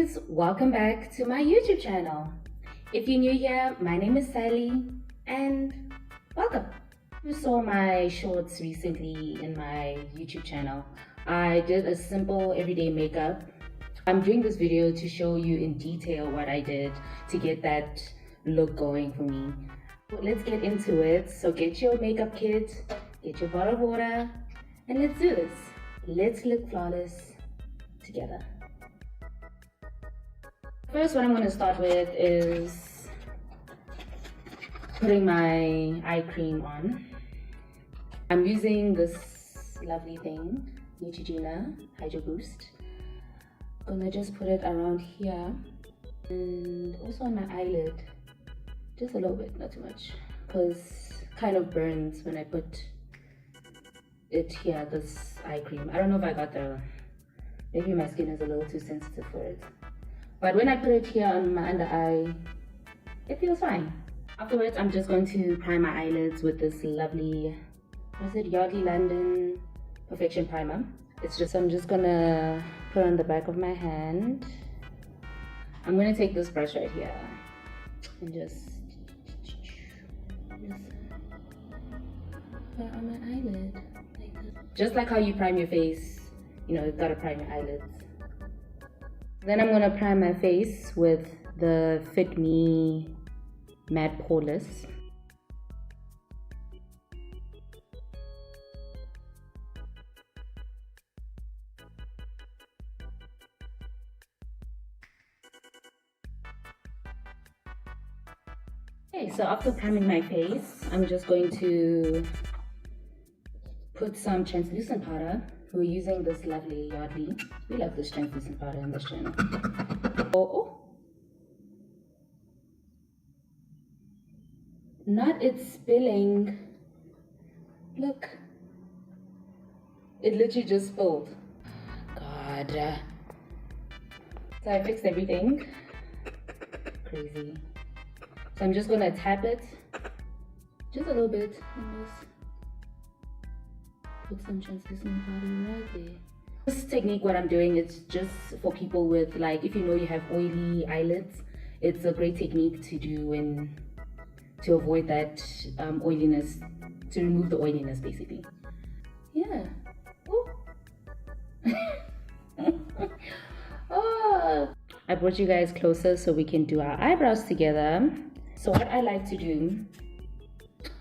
guys, welcome back to my YouTube channel. If you're new here, my name is Sally and welcome. You saw my shorts recently in my YouTube channel. I did a simple everyday makeup. I'm doing this video to show you in detail what I did to get that look going for me. Let's get into it. So get your makeup kit, get your bottle of water, and let's do this. Let's look flawless together. First, what I'm going to start with is putting my eye cream on. I'm using this lovely thing, Neutrogena Hydro Boost. I'm going to just put it around here and also on my eyelid. Just a little bit, not too much, because it kind of burns when I put it here, this eye cream. I don't know if I got maybe my skin is a little too sensitive for it. But when I put it here on my under eye, it feels fine. Afterwards, I'm just going to prime my eyelids with this lovely, Yardley London Perfection Primer. I'm just gonna put on the back of my hand. I'm gonna take this brush right here and just put on my eyelid like this. Just like how you prime your face, you've got to prime your eyelids. Then I'm going to prime my face with the Fit Me Matte Poreless. Okay, so after priming my face, I'm just going to put some translucent powder. We're using this lovely Yardley. We love this translucent powder in this channel. Oh. Not it spilling. Look. It literally just spilled. God. So I fixed everything. Crazy. So I'm just gonna tap it. Just a little bit. And just put some translucent powder right there. This technique, what I'm doing, is just for people with, like, if you have oily eyelids, it's a great technique to do to avoid that oiliness, to remove the oiliness basically. Yeah. Oh. I brought you guys closer so we can do our eyebrows together. So what I like to do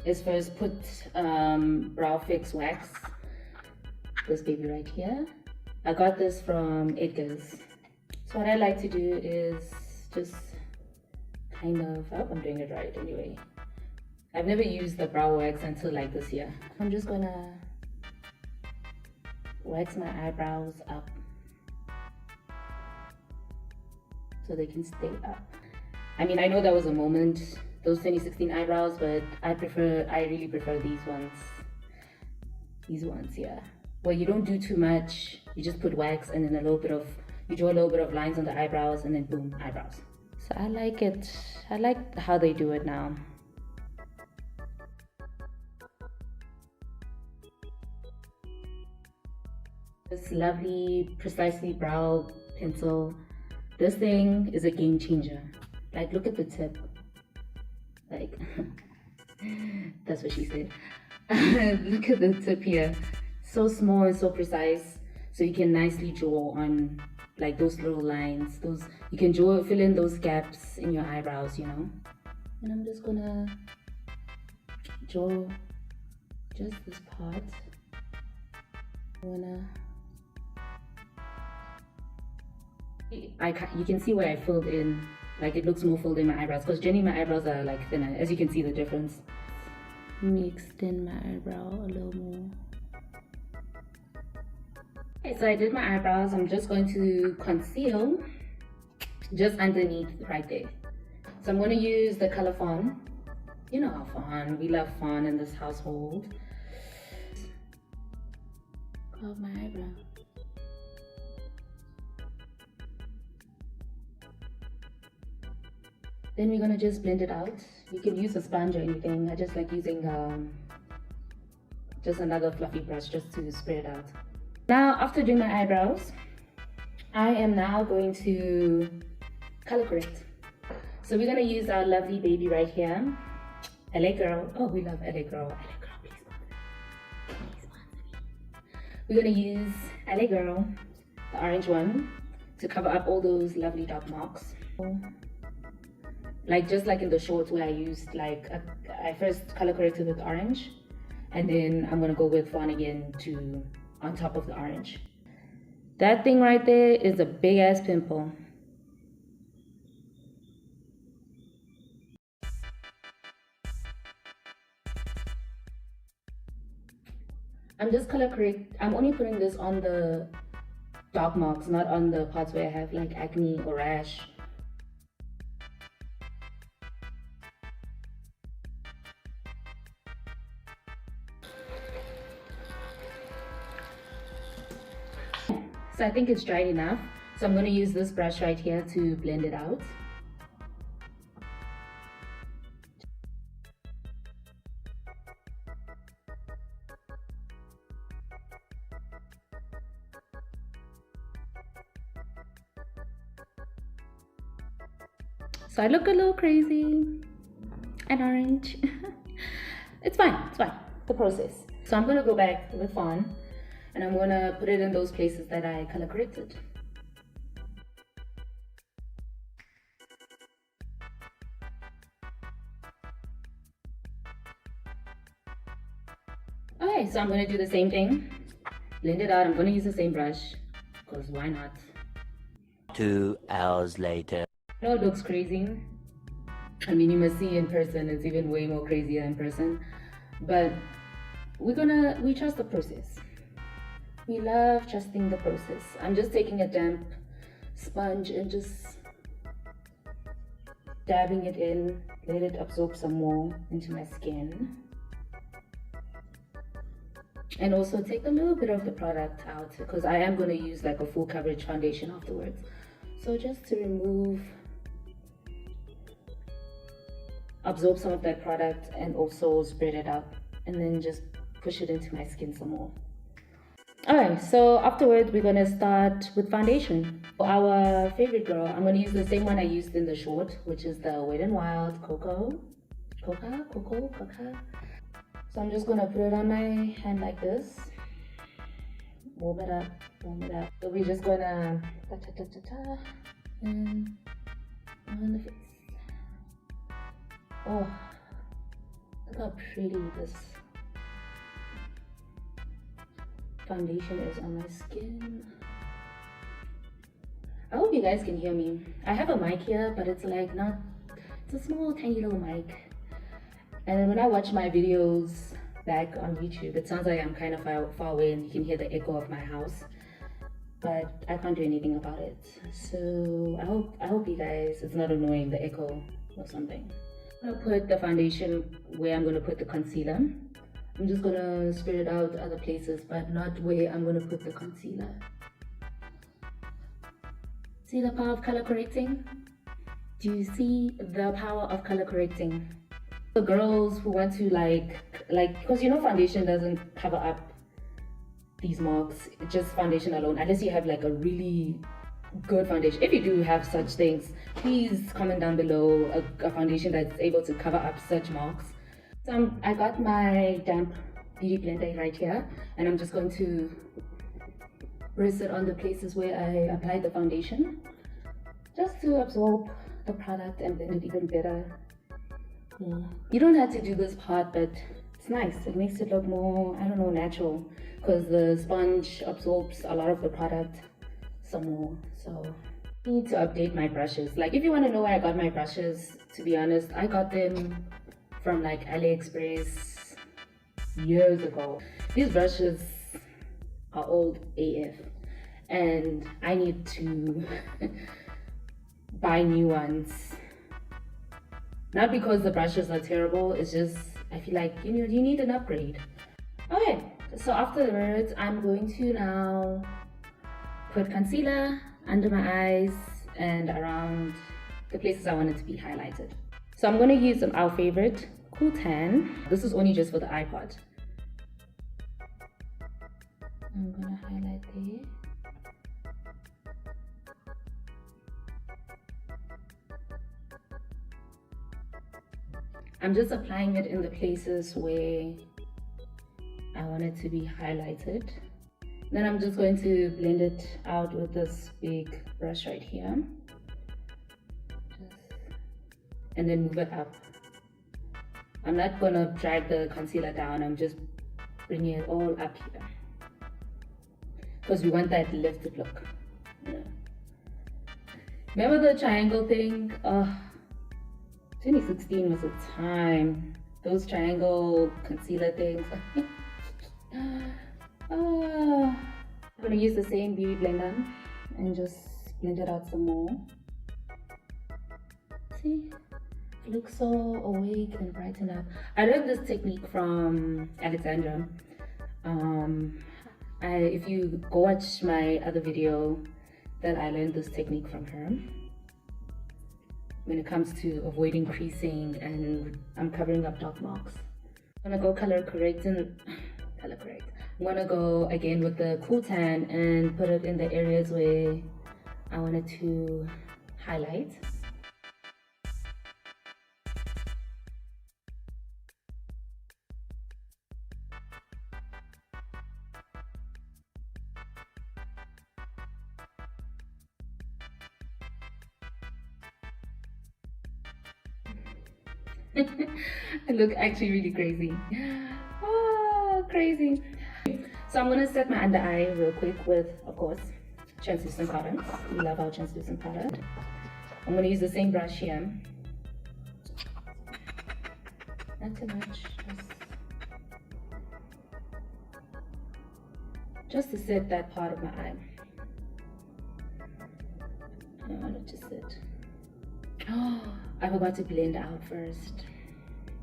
is first put brow fix wax. This baby right here. I got this from Edgar's. So what I like to do is just kind of, I hope I'm doing it right anyway. I've never used the brow wax until like this year. I'm just gonna wax my eyebrows up so they can stay up. I mean, I know that was a moment, those 2016 eyebrows, but I really prefer these ones. These ones, yeah. Well, you don't do too much. You just put wax and then you draw a little bit of lines on the eyebrows and then boom, eyebrows. So I like it. I like how they do it now. This lovely, precisely brow pencil. This thing is a game changer. Like, look at the tip. Like, that's what she said. Look at the tip here. So small and so precise, so you can nicely draw on like those little lines. You can fill in those gaps in your eyebrows, And I'm just gonna draw just this part. You can see where I filled in, like it looks more filled in my eyebrows, because generally my eyebrows are like thinner. As you can see the difference. Let me extend my eyebrow a little more. Okay, so I did my eyebrows. I'm just going to conceal just underneath right there. So I'm going to use the color Fawn. You know how Fawn, we love Fawn in this household. Carve my eyebrow. Then we're going to just blend it out. You can use a sponge or anything. I just like using just another fluffy brush just to spread it out. Now, after doing my eyebrows, I am now going to color correct. So we're gonna use our lovely baby right here, LA Girl. Oh, we love LA Girl. LA Girl, please sponsor me. We're gonna use LA Girl, the orange one, to cover up all those lovely dark marks. Like just like in the shorts where I used I first color corrected with orange, and then I'm gonna go with fawn again to on top of the orange. That thing right there is a big ass pimple. I'm just color correct. I'm only putting this on the dark marks, not on the parts where I have like acne or rash. So I think it's dried enough. So I'm going to use this brush right here to blend it out. So I look a little crazy and orange. It's fine, it's fine. The process. So I'm gonna go back with fawn and I'm gonna put it in those places that I color corrected. Okay, so I'm gonna do the same thing. Blend it out. I'm gonna use the same brush because why not? 2 hours later. I know it looks crazy. I mean, you must see in person, it's even way more crazier in person. But we trust the process. We love trusting the process. I'm just taking a damp sponge and just dabbing it in, let it absorb some more into my skin. And also take a little bit of the product out because I am going to use like a full coverage foundation afterwards. So just to remove, absorb some of that product and also spread it out and then just push it into my skin some more. Alright, so afterwards we're gonna start with foundation. For our favorite girl, I'm gonna use the same one I used in the short, which is the Wet n Wild Cocoa. So I'm just gonna put it on my hand like this. Warm it up. So we're just gonna and on the face. Oh, look how pretty this foundation is on my skin. I hope you guys can hear me. I have a mic here, but it's like not, it's a small tiny little mic. And when I watch my videos back on YouTube, it sounds like I'm kind of far away and you can hear the echo of my house. But I can't do anything about it. So I hope you guys, it's not annoying, the echo or something. I'm gonna put the foundation where I'm gonna put the concealer. I'm just gonna spread it out other places, but not where I'm gonna put the concealer. See the power of color correcting? Do you see the power of color correcting? The girls who want to like, because you know foundation doesn't cover up these marks, just foundation alone, unless you have like a really good foundation. If you do have such things, please comment down below a foundation that's able to cover up such marks. So I got my damp beauty blender right here and I'm just going to press it on the places where I applied the foundation just to absorb the product and blend it even better. Yeah. You don't have to do this part, but it's nice. It makes it look more, I don't know, natural because the sponge absorbs a lot of the product some more. So I need to update my brushes. Like if you want to know where I got my brushes, to be honest, I got them from like AliExpress years ago. These brushes are old AF and I need to buy new ones. Not because the brushes are terrible, it's just I feel like you need an upgrade. Okay, so afterwards I'm going to now put concealer under my eyes and around the places I want it to be highlighted. So I'm going to use our favorite Cool Tan. This is only just for the eye part. I'm going to highlight there. I'm just applying it in the places where I want it to be highlighted. Then I'm just going to blend it out with this big brush right here. And then move it up. I'm not gonna drag the concealer down, I'm just bringing it all up here. Because we want that lifted look. Yeah. Remember the triangle thing? 2016 was a time. Those triangle concealer things. I'm gonna use the same beauty blender and just blend it out some more. See? It looks so awake and brightened up. I learned this technique from Alexandra. If you go watch my other video, that I learned this technique from her when it comes to avoiding creasing and I'm covering up dark marks. I'm gonna go color correct. I'm gonna go again with the cool tan and put it in the areas where I wanted to highlight. I look actually really crazy. Oh, crazy. So I'm gonna set my under eye real quick with, of course, translucent powder. We love our translucent powder. I'm gonna use the same brush here. Not too much, just to set that part of my eye. I want it to sit. Oh, I forgot to blend out first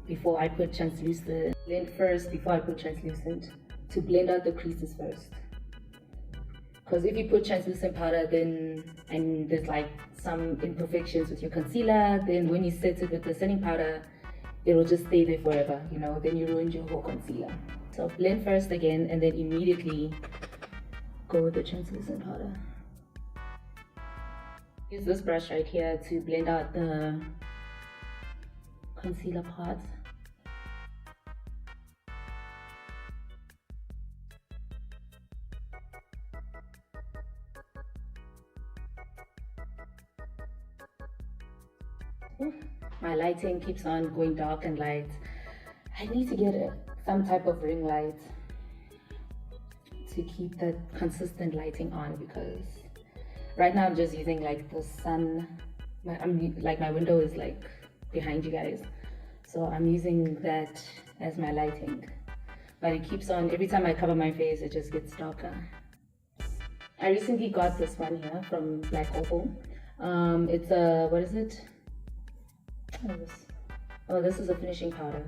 before I put translucent. Blend first before I put translucent to blend out the creases first. Because if you put translucent powder, then and there's like some imperfections with your concealer, then when you set it with the setting powder, it will just stay there forever, you know, then you ruined your whole concealer. So blend first again and then immediately go with the translucent powder. Use this brush right here to blend out the concealer part. My lighting keeps on going dark and light. I need to get some type of ring light to keep that consistent lighting on, because right now I'm just using like the sun. My window is like behind you guys, so I'm using that as my lighting. But it keeps on, every time I cover my face, it just gets darker. I recently got this one here from Black Opal. It's a, what is it? Oh, this is a finishing powder.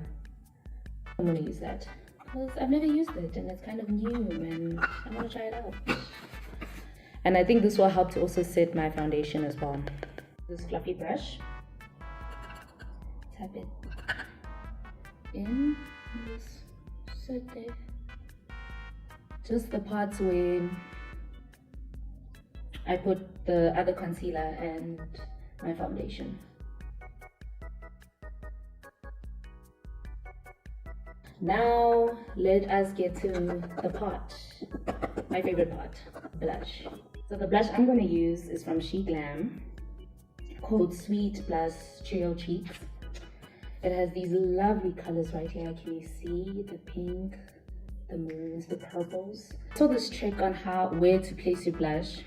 I'm gonna use that because I've never used it and it's kind of new and I want to try it out. And I think this will help to also set my foundation as well. This fluffy brush, tap it in, just set there. Just the parts where I put the other concealer and my foundation. Now let us get to the part, my favorite part, blush. So the blush I'm going to use is from She Glam, called Sweet Plus Trio Cheeks. It has these lovely colors right here. Can you see the pink, the maroons, the purples? I saw this trick on where to place your blush.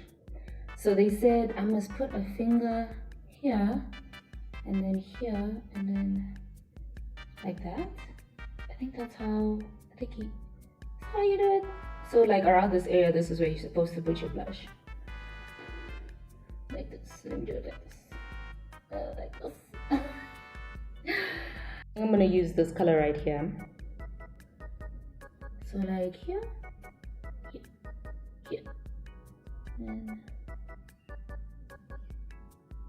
So they said I must put a finger here and then here and then like that. I think that's how you do it. So like around this area, this is where you're supposed to put your blush. Like this. Let me do it like this. I'm gonna use this color right here. So like here, here, and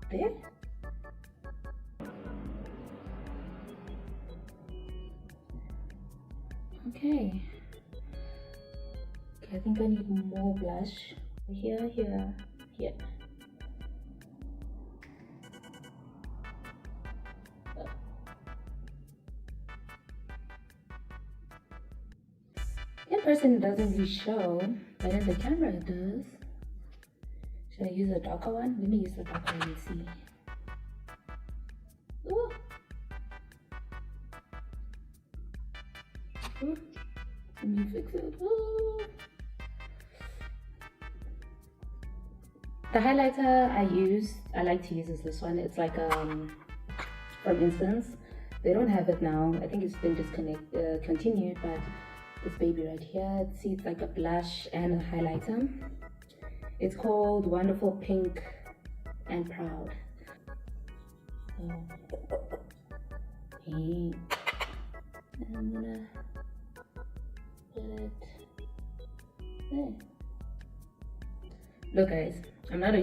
there. Okay, I think I need more blush. Here, here, here. In person it doesn't really show, but in the camera it does. Should I use a darker one? Let me use the darker one and see. Ooh. Ooh. Let me fix it. Ooh. The highlighter I like to use is this one. It's like from Instance. They don't have it now. I think it's been discontinued, but this baby right here, see, it's like a blush and a highlighter. It's called Wonderful Pink and Proud. Hey. I'm gonna put it there. Look guys, I'm not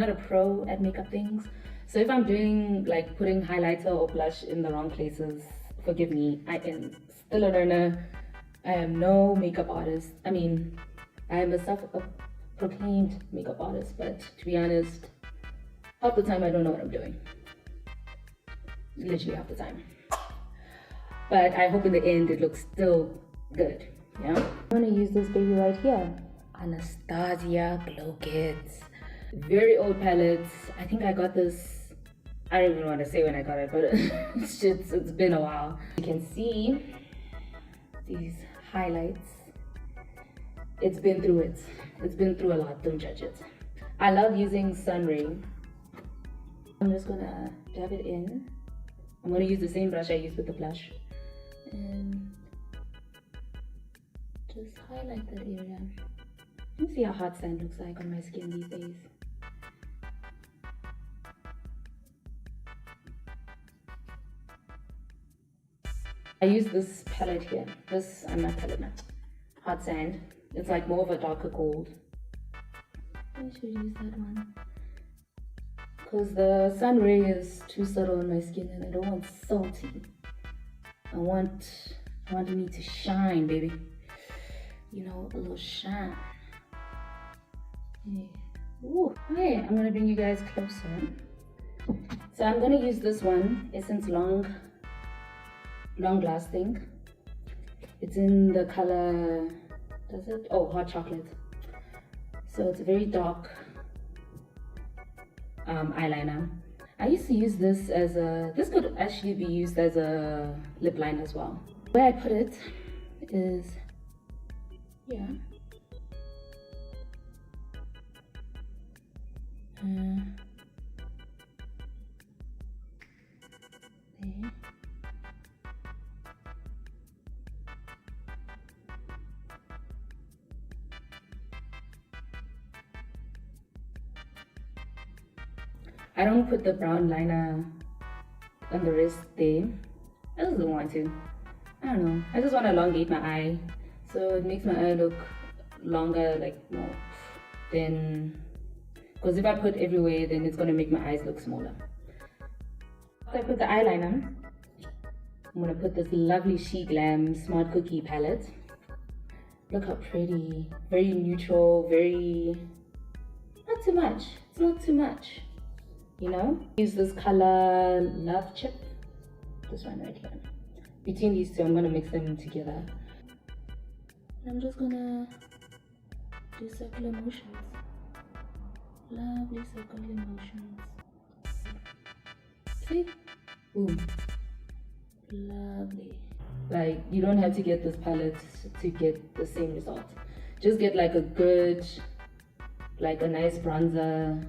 a pro at makeup things. So if I'm doing like putting highlighter or blush in the wrong places, forgive me. I am still a learner. I am no makeup artist. I mean, I am a self-proclaimed makeup artist, but to be honest, half the time I don't know what I'm doing. Literally half the time. But I hope in the end it looks still good, yeah? I'm gonna use this baby right here. Anastasia Glow Kits. Very old palette. I think I got this, I don't even want to say when I got it, but it's been a while. You can see these highlights. It's been through it. It's been through a lot, don't judge it. I love using Sun Ray. I'm just gonna dab it in. I'm gonna use the same brush I used with the blush. And just highlight that area. Let me see how hot sand looks like on my skin these days. I use this palette here. This, I'm not palette, not hot sand. It's like more of a darker gold. I should use that one. Because the Sun Ray is too subtle on my skin and I don't want salty. I want me to shine, baby. You know, a little shine. Yeah. Ooh. Okay, I'm gonna bring you guys closer. So I'm gonna use this one, Essence Long Lasting. It's in the color, does it? Oh, Hot Chocolate. So it's a very dark eyeliner. I used to use this as this could actually be used as a lip liner as well. Where I put it is here. There. I don't put the brown liner on the wrist there. I just don't want to. I don't know. I just want to elongate my eye. So it makes my eye look longer, like more than, because if I put everywhere, then it's going to make my eyes look smaller. After I put the eyeliner, I'm going to put this lovely She Glam Smart Cookie palette. Look how pretty. Very neutral, very, not too much. It's not too much. You know, use this color Love Chip, this one right here. Between these two, I'm gonna mix them together. I'm just gonna do circular motions, lovely circular motions. See, boom, lovely. Like you don't have to get this palette to get the same result. Just get like a good, like a nice bronzer.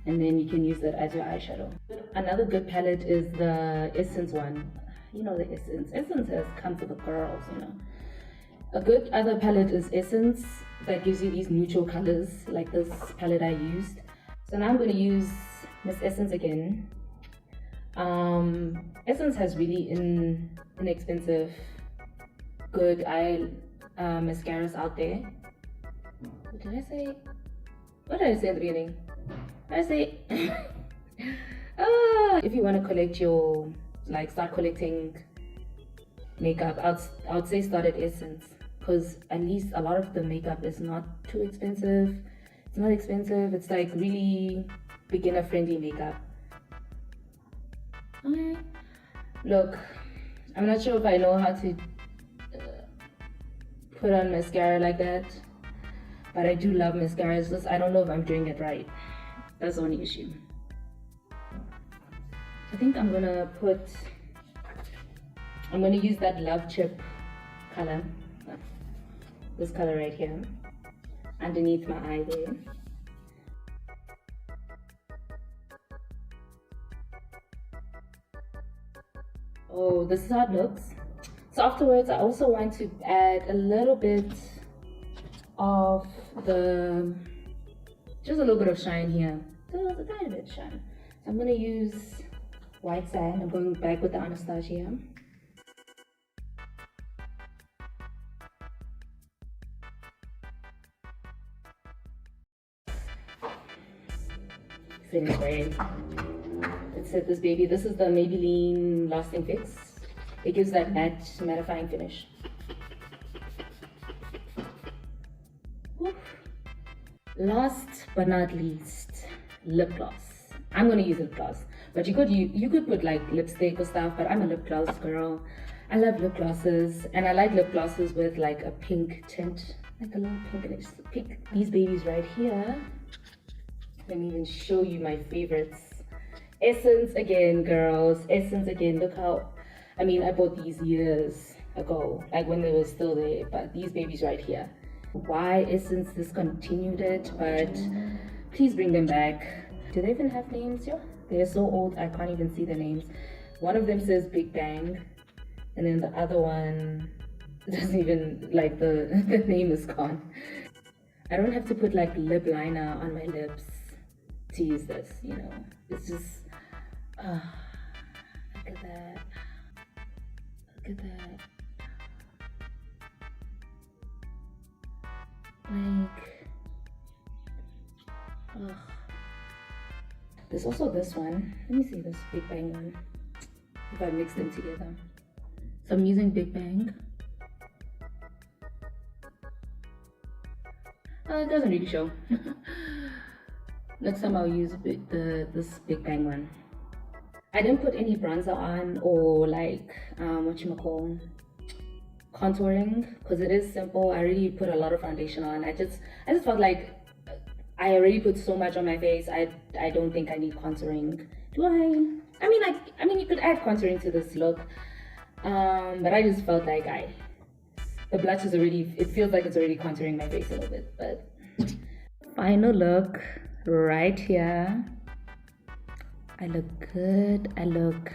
And then you can use that as your eyeshadow. Another good palette is the Essence one. You know the Essence. Essence has come for the girls, you know. A good other palette is Essence that gives you these neutral colors like this palette I used. So now I'm going to use Miss Essence again. Essence has really inexpensive, good eye mascaras out there. What did I say? What did I say at the beginning? I say, if you want to collect your, like start collecting makeup, I would say start at Essence, because at least a lot of the makeup is not too expensive. It's not expensive. It's like really beginner friendly makeup. Okay. Look, I'm not sure if I know how to put on mascara like that. But I do love mascara. It's just I don't know if I'm doing it right. That's the only issue. I think I'm gonna use that Love Chip color. This color right here. Underneath my eye there. Oh, this is how it looks. So afterwards, I also want to add a little bit of just a little bit of shine here. So a tiny bit of shine. So I'm gonna use white sand. I'm going back with the Anastasia. Setting spray. Let's set this baby. This is the Maybelline Lasting Fix. It gives that matte mattifying finish. Oof. Last but not least, lip gloss. I'm gonna use lip gloss, but you could put like lipstick or stuff. But I'm a lip gloss girl. I love lip glosses, and I like lip glosses with like a pink tint, like a little pink. And I just pick these babies right here. Let me even show you my favorites. Essence again, girls. Essence again. Look how, I mean, I bought these years ago, like when they were still there, but these babies right here. Why Essence discontinued it, but please bring them back. Do they even have names? Yeah, they're so old I can't even see the names. One of them says Big Bang, and then the other one doesn't even, like the name is gone. I don't have to put like lip liner on my lips to use this, you know. It's just, look at that. Look at that. Like, there's also this one. Let me see this Big Bang one. If I mix them together. So I'm using Big Bang. It doesn't really show. Next time I'll use this Big Bang one. I didn't put any bronzer on or like contouring, because it is simple. I already put a lot of foundation on. I just felt like I already put so much on my face. I don't think I need contouring. Do I? I mean you could add contouring to this look, but I just felt like the blush is already, it feels like it's already contouring my face a little bit. But final look right here. I look good. I look,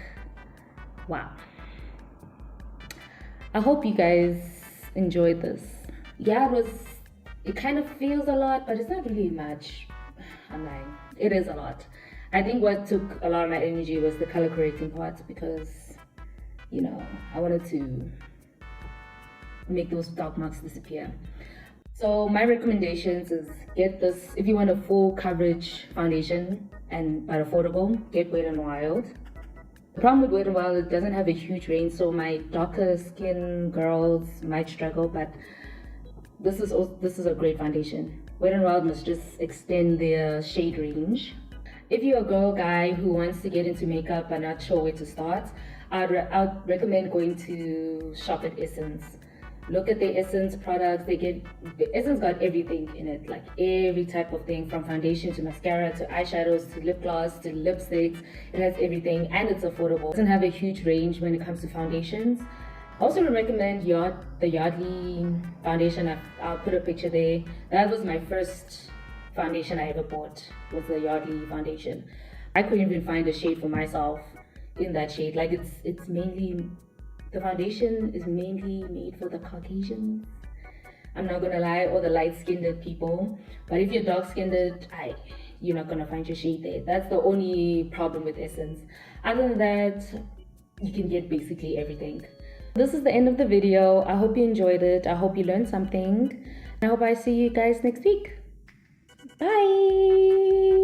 wow. I hope you guys enjoyed this. Yeah, it kind of feels a lot, but it's not really much. I'm lying. It is a lot. I think what took a lot of my energy was the color correcting part, because, you know, I wanted to make those dark marks disappear. So my recommendations is get this, if you want a full coverage foundation but affordable, get Wet n Wild. The problem with Wet n Wild, it doesn't have a huge range, so my darker skin girls might struggle, but this is a great foundation. Wet n Wild must just extend their shade range. If you're a girl, guy who wants to get into makeup but not sure where to start, I'd recommend going to shop at Essence. Look at the Essence products. Essence got everything in it, like every type of thing, from foundation to mascara to eyeshadows to lip gloss to lipsticks. It has everything, and it's affordable. It doesn't have a huge range when it comes to foundations. I also recommend the Yardley foundation. I'll put a picture there. That was my first foundation I ever bought, was the Yardley foundation. I couldn't even find a shade for myself in that shade. Like it's mainly, the foundation is mainly made for the Caucasians. I'm not gonna lie, or the light-skinned people. But if you're dark-skinned, you're not gonna find your shade there. That's the only problem with Essence. Other than that, you can get basically everything. This is the end of the video. I hope you enjoyed it. I hope you learned something. I hope I see you guys next week. Bye.